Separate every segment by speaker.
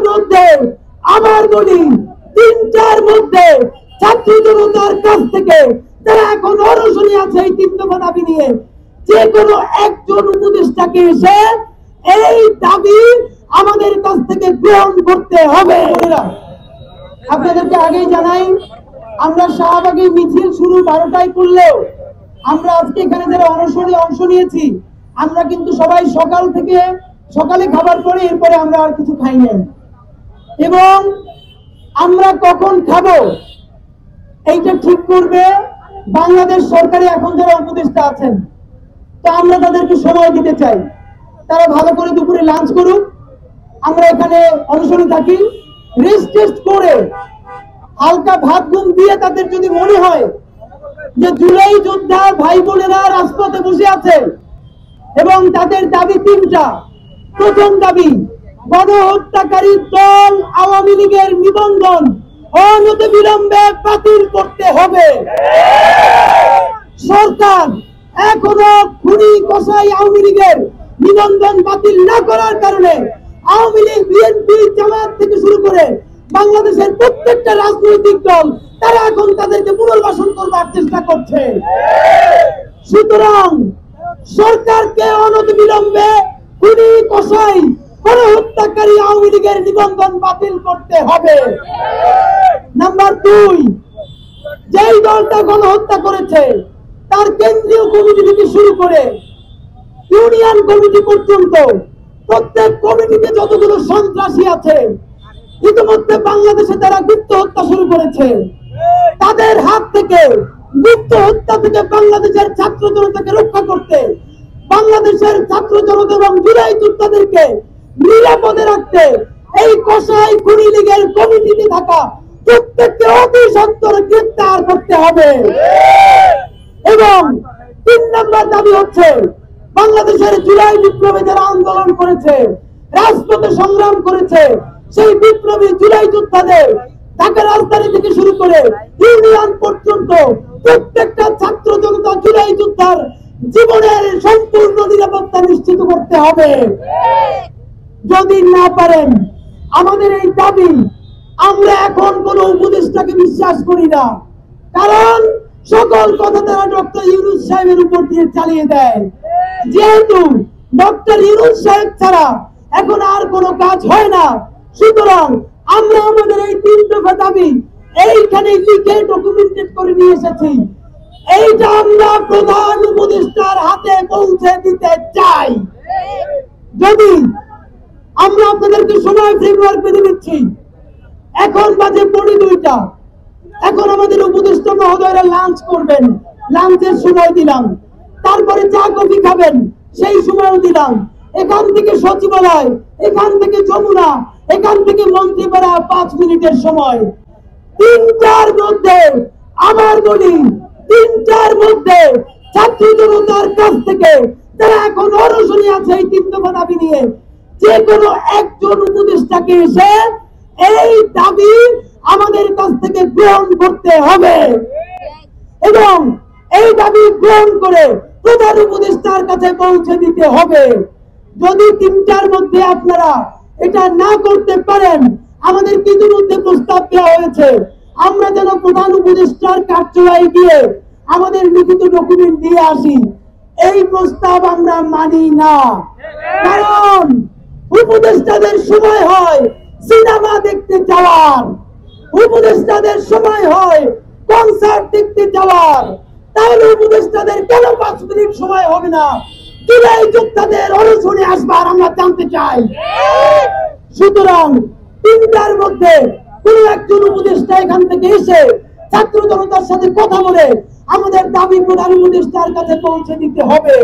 Speaker 1: মধ্যে আমার বলি তিনটার মধ্যে ছাত্র জনতার কাছ থেকে যারা এখন অনশনে আছে এই তিন দফা দাবি নিয়ে যে কোনো একজন উপদেষ্টাকে এসে এই দাবি আমাদের কাছ থেকে গ্রহণ করতে হবে। আপনাদেরকে আগেই জানাই, আমরা শাহবাগে মিছিল শুরু 12টায় করলেও আমরা আজকে এখানে যারা অনশনে অংশ নিয়েছি আমরা কিন্তু সবাই সকালে খাবার পরে এরপরে আমরা আর কিছু খাই নাই, এবং আমরা কখন খাবো এইটা ঠিক করবে বাংলাদেশ সরকারে এখন যারা উপদেষ্টা আছেন। তো আমরা তাদেরকে সময় দিতে চাই, তারা ভালো করে দুপুরে লাঞ্চ করুক, আমরা এখানে অনশনে থাকি, রেস্ট টেস্ট করে হালকা ভাত ঘুম দিয়ে তাদের যদি মনে হয় যে জুলাই যোদ্ধা ভাই বোনেরা রাজপথে বসে আছে এবং তাদের দাবি তিনটা। প্রথম দাবি, গণহত্যাকারী দল আওয়ামী লীগের নিবন্ধন অনতিবিলম্বে বাতিল করতে হবে। সরকার এখনো খুনি কসাই আওয়ামী লীগের নিবন্ধন বাতিল না করার কারণে আওয়ামী লীগ, বিএনপি, জামায়াত থেকে শুরু করে বাংলাদেশের প্রত্যেকটা রাজনৈতিক দল তারা এখন তাদেরকে পুনর্বাসন করবার চেষ্টা করছে। সুতরাং সরকারকে অনতিবিলম্বে খুনি কসাই গণহত্যাকারী আওয়ামী লীগের নিবন্ধন বাতিল করতে হবে। নাম্বার 2, যেই দলটা গণহত্যা করেছে তার কেন্দ্রীয় কমিটি থেকে শুরু করে ইউনিয়ন কমিটি পর্যন্ত প্রত্যেক কমিটিতে যতগুলো সন্ত্রাসী আছে ইতিমধ্যে বাংলাদেশে তারা গুপ্ত হত্যা শুরু করেছে। তাদের হাত থেকে, গুপ্ত হত্যা থেকে বাংলাদেশের ছাত্র জনতাকে রক্ষা করতে, বাংলাদেশের ছাত্র জনতা এবং জুলাই যোদ্ধাদেরকে নিরাপদে রাখতে এই কসাই খুনি লীগের কমিটিতে থাকা প্রত্যেককে অতি সত্বরে গ্রেফতার করতে হবে। এবং 3 নম্বর দাবি হচ্ছে, বাংলাদেশের জুলাই বিপ্লবে যারা আন্দোলন করেছে, রাজপথে সংগ্রাম করেছে, সেই বিপ্লবী জুলাই যোদ্ধাদের ঢাকা রাজধানী থেকে শুরু করে ইউনিয়ন পর্যন্ত প্রত্যেকটা ছাত্র জনতা জুলাই যোদ্ধার জীবনের সম্পূর্ণ নিরাপত্তা নিশ্চিত করতে হবে। যদি না পারেন আমাদের এই দাবি, আমরা এখন কোন উপদেষ্টাকে বিশ্বাস করি না, কারণ সকল কথা তারা ডক্টর ইউনূস সাহেবের উপর দিয়ে চালিয়ে দেয়। যেহেতু ডক্টর ইউনূস সাহেব ছাড়া এখন আর কোনো কাজ হয় না, সুতরাং আমরা আমাদের এই 3 দফা দাবি এইখানে লিখে ডকুমেন্টেড করে নিয়ে এসেছি। এইটা আমরা প্রধান উপদেষ্টার হাতে পৌঁছে দিতে চাই। যদি আমরা আপনাদেরকে সময় ফ্রেমওয়ার্ক বেঁধে দিচ্ছি, এখন বাজে 2:45, এখন আমাদের উপদেষ্টা মহোদয়রা লাঞ্চ করবেন, লাঞ্চের সময় দিলাম, তারপরে চা কফি খাবেন সেই সময়ও দিলাম। এখান থেকে সচিবালয়, এখান থেকে যমুনা, এখান থেকে মন্ত্রীপাড়া 5 মিনিটের সময়। 3টার মধ্যে আমার বলি 3টার মধ্যে ছাত্র জনতার কাছ থেকে যারা এখন অনশনে আছে এই 3 দফা দাবি নিয়ে যে কোনো একজন উপদেষ্টাকে এসে এই দাবি আমাদের কাছ থেকে গ্রহণ করতে হবে এবং এই দাবি গ্রহণ করে প্রধান উপদেষ্টার কাছে পৌঁছে দিতে হবে। যদি 3টার মধ্যে আপনারা এটা না করতে পারেন, আমাদের ইতিমধ্যে প্রস্তাব দেওয়া হয়েছে, আমরা যেন প্রধান উপদেষ্টার কার্যালয়ে গিয়ে আমাদের লিখিত ডকুমেন্ট দিয়ে আসি। এই প্রস্তাব আমরা মানি না, কারণ উপদেষ্টাদের সময় হয় সিনেমা দেখতে যাওয়ার, উপদেষ্টাদের সময় হয় কনসার্ট দেখতে যাওয়ার, তাহলে উপদেষ্টাদের কেন 5 মিনিট সময় হবে না জুলাই যোদ্ধাদের অনশনে আসবার আমরা জানতে চাই। সুতরাং 3টার মধ্যে কোন একজন উপদেষ্টা এখান থেকে এসে ছাত্র জনতার সাথে কথা বলে আমাদের দাবি প্রধান উপদেষ্টার কাছে পৌঁছে দিতে হবে।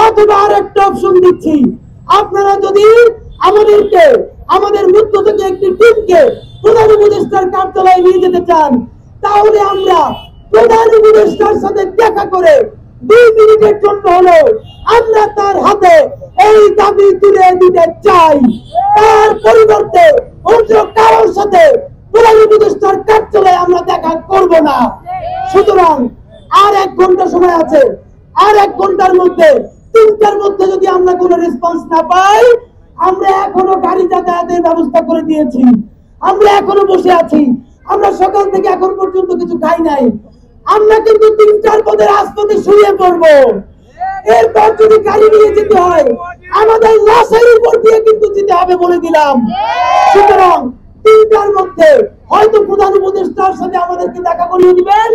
Speaker 1: অথবা আরেকটা অপশন দিচ্ছি, আপনারা যদি আমাদেরকে, আমাদের মধ্য থেকে একটি টিমকে প্রধান উপদেষ্টার কার্যালয়ে নিয়ে যেতে চান, তাহলে আমরা প্রধান উপদেষ্টার সাথে দেখা করে 2 মিনিটের জন্য হলেও আমরা তার হাতে এই দাবি তুলে দিতে চাই। তার পরিবর্তে অন্য কারোর সাথে প্রধান উপদেষ্টার কার্যালয়ে আমরা দেখা করব না। সুতরাং আর 1 ঘন্টা সময় আছে, আর 1 ঘন্টার মধ্যে 3টার মধ্যে যদি আমরা কোনো রেসপন্স না পাই, আমরা এখনো গাড়ি যাতায়াতের ব্যবস্থা করে দিয়েছি, আমরা এখনো বসে আছি, আমরা সকাল থেকে এখন পর্যন্ত কিছু খাই নাই। আমরা কিন্তু 3-4 পদের রাজপথে শুয়ে পড়বো। এরপর যদি গাড়ি নিয়ে যেতে হয় আমাদের লাশের উপর দিয়ে কিন্তু যেতে হবে বলে দিলাম। সুতরাং 3টার মধ্যে হয়তো প্রধান উপদেষ্টার সাথে আমাদেরকে দেখা করিয়ে দিবেন,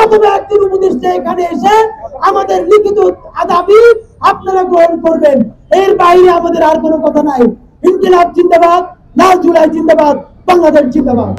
Speaker 1: অথবা একজন উপদেষ্টা এখানে এসে আমাদের লিখিত দাবি আপনারা গ্রহণ করবেন। এর বাইরে আমাদের আর কোনো কথা নাই। ইনকিলাব জিন্দাবাদ, লাল জুলাই জিন্দাবাদ, বাংলাদেশ জিন্দাবাদ।